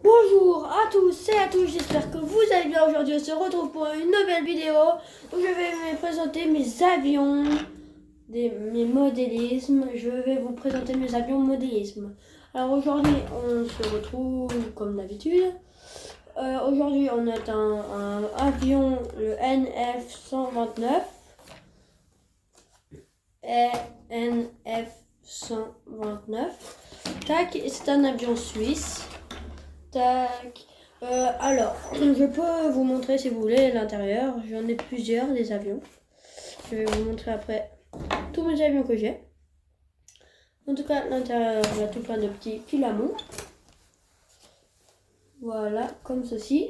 Bonjour à tous et à toutes, j'espère que vous allez bien. Aujourd'hui on se retrouve pour une nouvelle vidéo où je vais vous présenter mes avions, mes modélismes. Je vais vous présenter mes avions modélisme. Alors aujourd'hui on se retrouve comme d'habitude. Aujourd'hui on a un avion, le NF129. NF129. Tac, c'est un avion suisse. Tac. Alors, je peux vous montrer si vous voulez l'intérieur. J'en ai plusieurs des avions. Je vais vous montrer après tous mes avions que j'ai. En tout cas, l'intérieur, il y a tout plein de petits filaments. Voilà, comme ceci.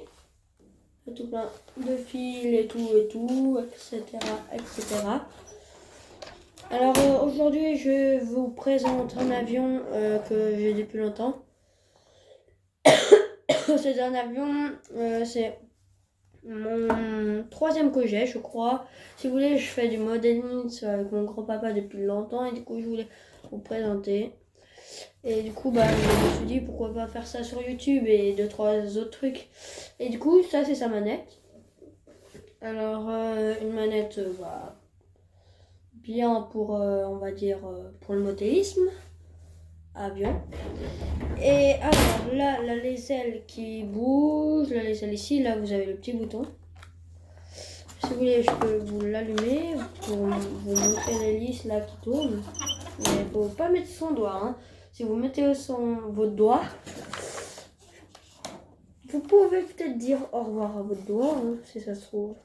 Il y a tout plein de fils et tout, etc. etc. Alors, aujourd'hui, je vous présente un avion que j'ai depuis longtemps. C'est un avion, c'est mon troisième que j'ai, je crois. Si vous voulez, je fais du modeling avec mon grand-papa depuis longtemps et du coup, je voulais vous présenter. Et du coup, je me suis dit pourquoi pas faire ça sur YouTube et 2-3 autres trucs. Et du coup, ça, c'est sa manette. Alors, une manette bien pour, on va dire, pour le modélisme. Avion. Et alors là, les ailes qui bougent, là les ailes ici, là vous avez le petit bouton. Si vous voulez, je peux vous l'allumer pour vous montrer l'hélice là qui tourne. Mais il ne faut pas mettre son doigt. Hein. Si vous mettez votre doigt, vous pouvez peut-être dire au revoir à votre doigt, hein, si ça se trouve.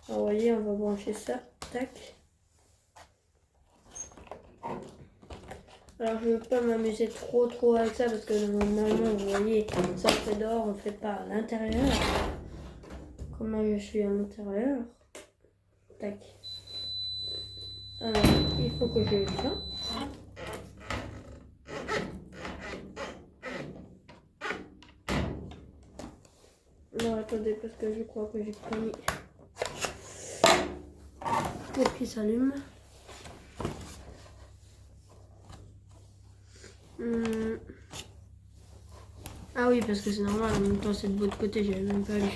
Alors, vous voyez, on va brancher ça. Tac. Alors je ne veux pas m'amuser trop avec ça parce que normalement vous voyez ça fait dehors, on ne fait pas à l'intérieur. Comment je suis à l'intérieur. Tac. Alors il faut que je vienne. Non attendez parce que je crois que j'ai pas mis pour qu'il s'allume. Ah oui, parce que c'est normal, en même temps c'est de l'autre côté, j'avais même pas vu.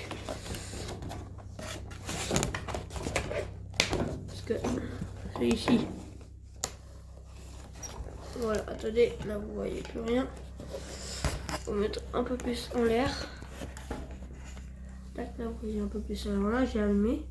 Parce que c'est ici. Voilà, attendez, là vous voyez plus rien. Faut mettre un peu plus en l'air. Tac, là vous voyez un peu plus. Alors là, j'ai allumé.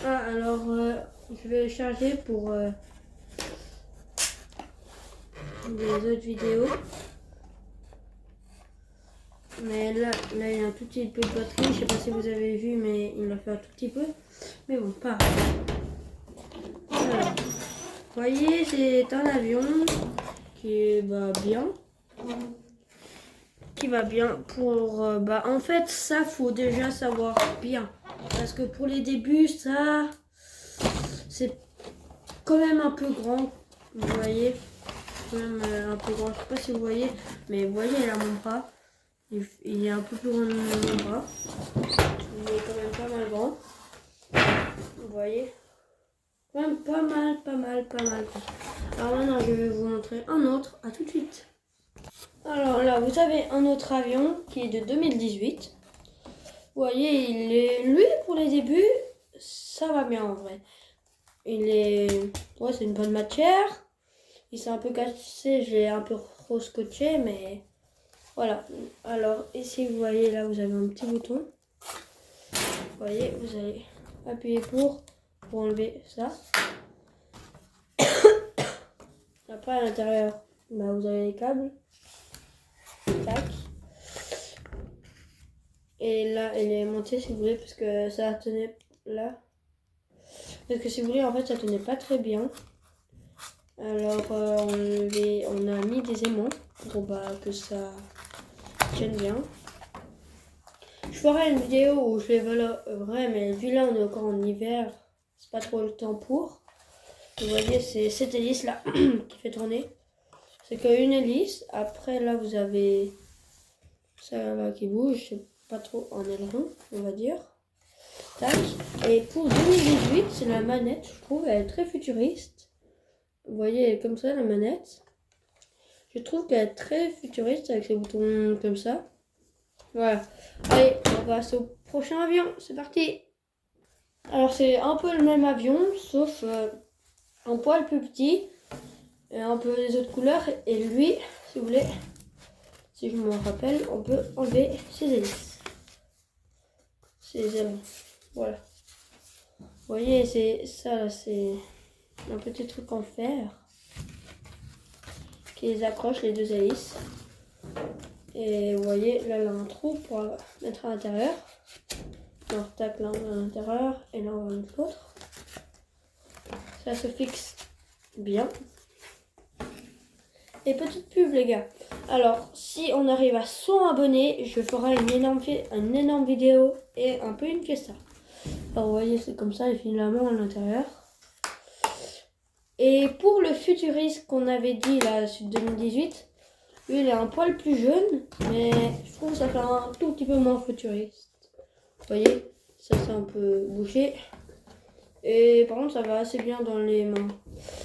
Alors, je vais le charger pour des autres vidéos. Mais là, il y a un tout petit peu de batterie. Je sais pas si vous avez vu, mais il m'a fait un tout petit peu. Mais bon, pas grave. Alors, vous voyez, c'est un avion qui va bien. Qui va bien pour... en fait, ça, faut déjà savoir bien. Parce que pour les débuts, ça... C'est quand même un peu grand. Vous voyez, quand même un peu grand. Je sais pas si vous voyez, mais vous voyez là mon bras. Il est un peu plus grand que mon bras. Il est quand même pas mal grand. Vous voyez, quand même pas mal. Alors maintenant, je vais vous montrer un autre. À tout de suite. Alors là, vous avez un autre avion qui est de 2018. Vous voyez, lui pour les débuts, ça va bien en vrai. Ouais, c'est une bonne matière. Il s'est un peu cassé, j'ai un peu re-scotché, mais voilà. Alors ici, vous voyez, là, vous avez un petit bouton. Vous voyez, vous allez appuyer pour enlever ça. Après, à l'intérieur, vous avez les câbles. Tac. Et là, elle est montée si vous voulez, parce que ça tenait là. Parce que si vous voulez, en fait, ça tenait pas très bien. Alors, on a mis des aimants pour que ça tienne bien. Je ferai une vidéo où je les volerai, mais vu là, on est encore en hiver, c'est pas trop le temps pour. Vous voyez, c'est cette hélice là qui fait tourner. C'est qu'une hélice. Après là, vous avez ça là qui bouge. C'est pas trop en aileron, on va dire. Tac. Et pour 2018, c'est la manette. Je trouve elle est très futuriste. Vous voyez, elle est comme ça la manette. Je trouve qu'elle est très futuriste avec les boutons comme ça. Voilà. Allez, on va passer au prochain avion. C'est parti. Alors c'est un peu le même avion, sauf un poil plus petit. Et un peu les autres couleurs. Et lui, si vous voulez, si je me rappelle, on peut enlever ses hélices. Ses ailes. Voilà. Vous voyez, c'est ça là, c'est un petit truc en fer qui les accroche, les deux hélices. Et vous voyez, là, il y a un trou pour mettre à l'intérieur. Alors, tac, là, on va à l'intérieur. Et là, on va mettre l'autre. Ça se fixe bien. Et petite pub, les gars. Alors, si on arrive à 100 abonnés, je ferai une énorme vidéo et un peu une fiesta. Alors, vous voyez, c'est comme ça, il finit la main à l'intérieur. Et pour le futuriste qu'on avait dit, là, sur 2018, lui, il est un poil plus jeune, mais je trouve que ça fait un tout petit peu moins futuriste. Vous voyez, ça c'est un peu bouché. Et par contre, ça va assez bien dans les mains.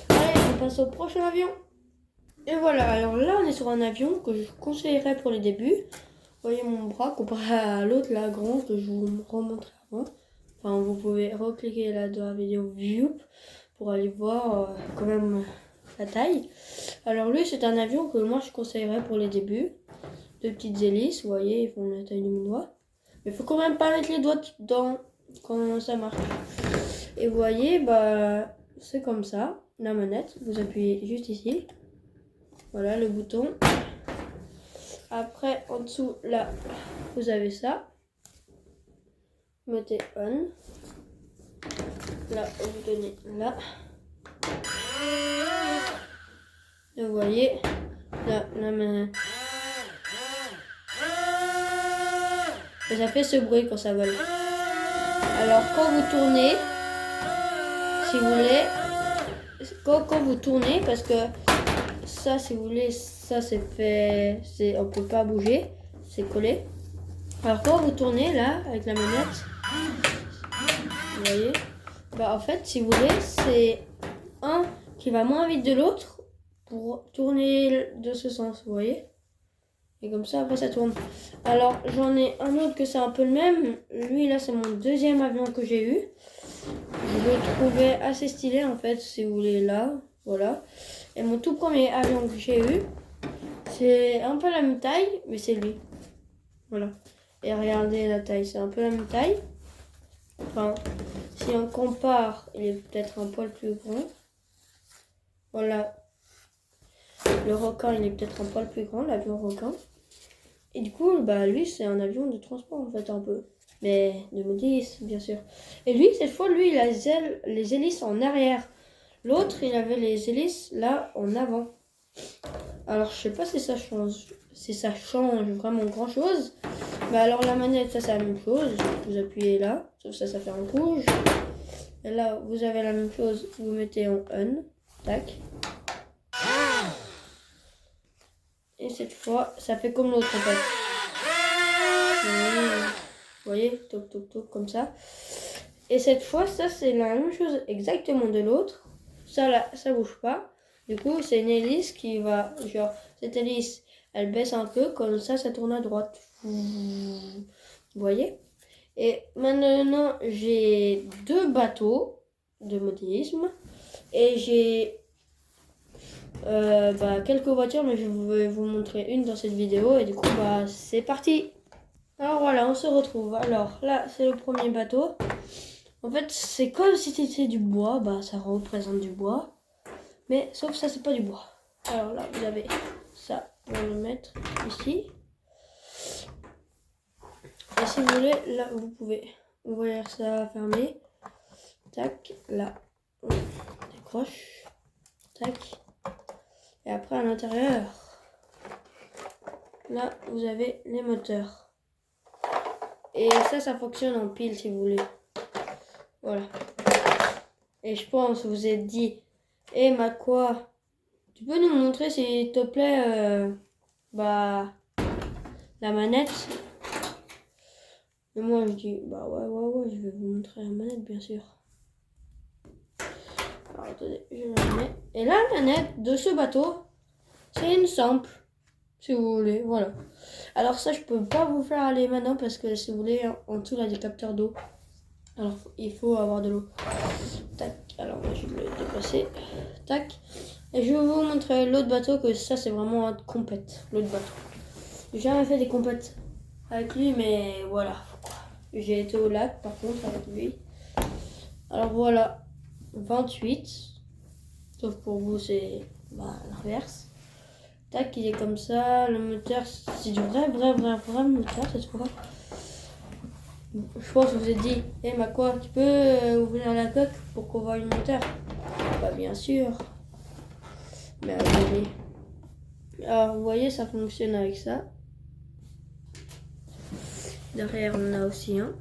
Allez, on passe au prochain avion. Et voilà, alors là, on est sur un avion que je conseillerais pour les débuts. Vous voyez mon bras comparé à l'autre, la grande, que je vous remontrais avant. Enfin, vous pouvez recliquer là dans la vidéo View pour aller voir quand même la taille. Alors lui, c'est un avion que moi, je conseillerais pour les débuts. Deux petites hélices, vous voyez, ils font la taille de mon doigt. Mais il faut quand même pas mettre les doigts dedans quand ça marche. Et vous voyez, bah, c'est comme ça, la manette. Vous appuyez juste ici. Voilà le bouton. Après, en dessous, là, vous avez ça. Vous mettez on. Là, vous donnez là. Et vous voyez, là, la manette. Et ça fait ce bruit quand ça vole. Alors, quand vous tournez, si vous voulez, quand vous tournez, parce que ça, si vous voulez, ça c'est fait, on peut pas bouger, c'est collé. Alors quand vous tournez là avec la manette, vous voyez, bah en fait, si vous voulez, c'est un qui va moins vite de l'autre pour tourner de ce sens, vous voyez. Et comme ça, après ça tourne. Alors j'en ai un autre que c'est un peu le même. Lui là, c'est mon deuxième avion que j'ai eu. Je le trouvais assez stylé en fait, si vous voulez là, voilà. Et mon tout premier avion que j'ai eu, c'est un peu la même taille, mais c'est lui. Voilà. Et regardez la taille, c'est un peu la même taille. Enfin, si on compare, il est peut-être un poil plus grand. Voilà. Le requin, il est peut-être un poil plus grand, l'avion requin. Et du coup, bah lui, c'est un avion de transport en fait un peu. Mais de modis, bien sûr. Et lui, cette fois, lui, il a les hélices en arrière. L'autre, il avait les hélices là en avant. Alors, je sais pas si ça change vraiment grand chose. Mais alors, la manette, ça, c'est la même chose. Vous appuyez là, sauf ça fait un rouge. Et là, vous avez la même chose. Vous mettez en on. Tac. Et cette fois, ça fait comme l'autre en fait. Vous voyez, toc toc toc comme ça. Et cette fois, ça c'est la même chose exactement de l'autre. Ça là, ça bouge pas. Du coup, c'est une hélice qui va, genre, cette hélice, elle baisse un peu, comme ça tourne à droite. Vous voyez? Et maintenant, j'ai deux bateaux de modélisme. Et j'ai quelques voitures, mais je vais vous montrer une dans cette vidéo. Et du coup, bah, c'est parti! Alors voilà, on se retrouve. Alors là, c'est le premier bateau. En fait, c'est comme si c'était du bois. Bah, ça représente du bois. Mais sauf ça, c'est pas du bois. Alors là, vous avez ça. On va le mettre ici. Et si vous voulez, là, vous pouvez ouvrir ça, fermer. Tac, là. On décroche. Tac. Et après, à l'intérieur, là, vous avez les moteurs. Et ça fonctionne en pile si vous voulez. Voilà. Et je pense, vous êtes dit, Eh, ma quoi? Tu peux nous montrer, s'il te plaît, bah, la manette? Et moi, je dis, bah ouais, je vais vous montrer la manette, bien sûr. Alors, attendez, je la mets. Et la manette de ce bateau, c'est une simple, si vous voulez, voilà. Alors ça, je peux pas vous faire aller maintenant parce que si vous voulez, en dessous, là, des capteurs d'eau. Alors, il faut avoir de l'eau. Tac, alors moi, je vais le déplacer. Tac. Et je vais vous montrer l'autre bateau, que ça, c'est vraiment un compète, l'autre bateau. J'ai jamais fait des compètes avec lui, mais voilà. J'ai été au lac, par contre, avec lui. Alors voilà, 28. Sauf pour vous, c'est l'inverse. Tac, il est comme ça. Le moteur, c'est du vrai moteur cette fois. Je pense que vous êtes dit, eh ma quoi, tu peux ouvrir la coque pour qu'on voit le moteur? Bah bien sûr. Mais allez. Alors vous voyez, ça fonctionne avec ça. Derrière, on a aussi un.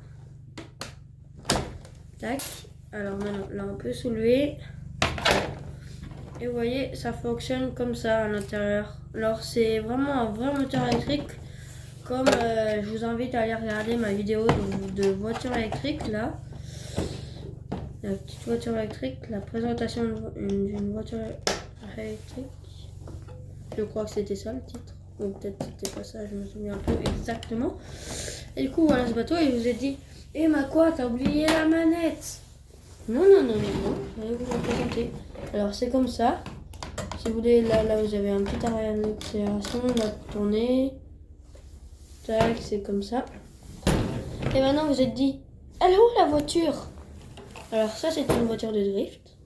Tac. Alors maintenant, là on peut soulever. Et vous voyez, ça fonctionne comme ça à l'intérieur. Alors c'est vraiment un vrai moteur électrique. Comme je vous invite à aller regarder ma vidéo de voiture électrique là. La petite voiture électrique, la présentation d'une voiture électrique. Je crois que c'était ça le titre. Ou peut-être c'était pas ça, je me souviens plus exactement. Et du coup, voilà ce bateau, il vous a dit, eh ma quoi, t'as oublié la manette? Non, je vais vous la présenter. Alors c'est comme ça. Si vous voulez, là vous avez un petit arrêt d'accélération, là pour tourner. Tac, c'est comme ça. Et maintenant vous êtes dit, elle est où la voiture? Alors ça c'est une voiture de drift.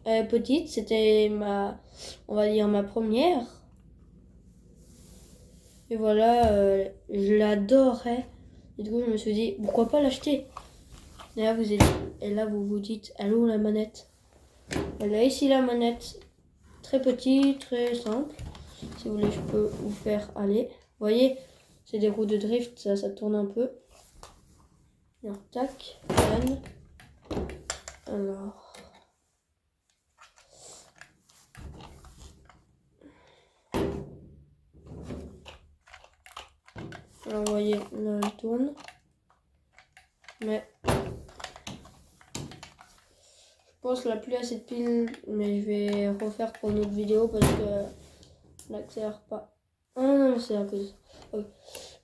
Petite, c'était on va dire ma première. Et voilà, je l'adorais. Et du coup je me suis dit, pourquoi pas l'acheter? Et là vous vous dites, elle est où la manette? Elle a ici la manette. Très petit, très simple. Si vous voulez, je peux vous faire aller. Vous voyez, c'est des roues de drift, ça tourne un peu. Alors, tac, on. Alors, vous voyez, là, elle tourne. Mais je pense qu'elle n'a plus assez de piles, mais je vais refaire pour une autre vidéo parce que elle n'accélère pas. Ah non, c'est à cause. Oui.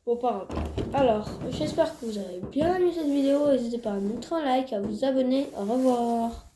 Bon, pas grave. Alors, j'espère que vous avez bien aimé cette vidéo. N'hésitez pas à mettre un like, à vous abonner. Au revoir.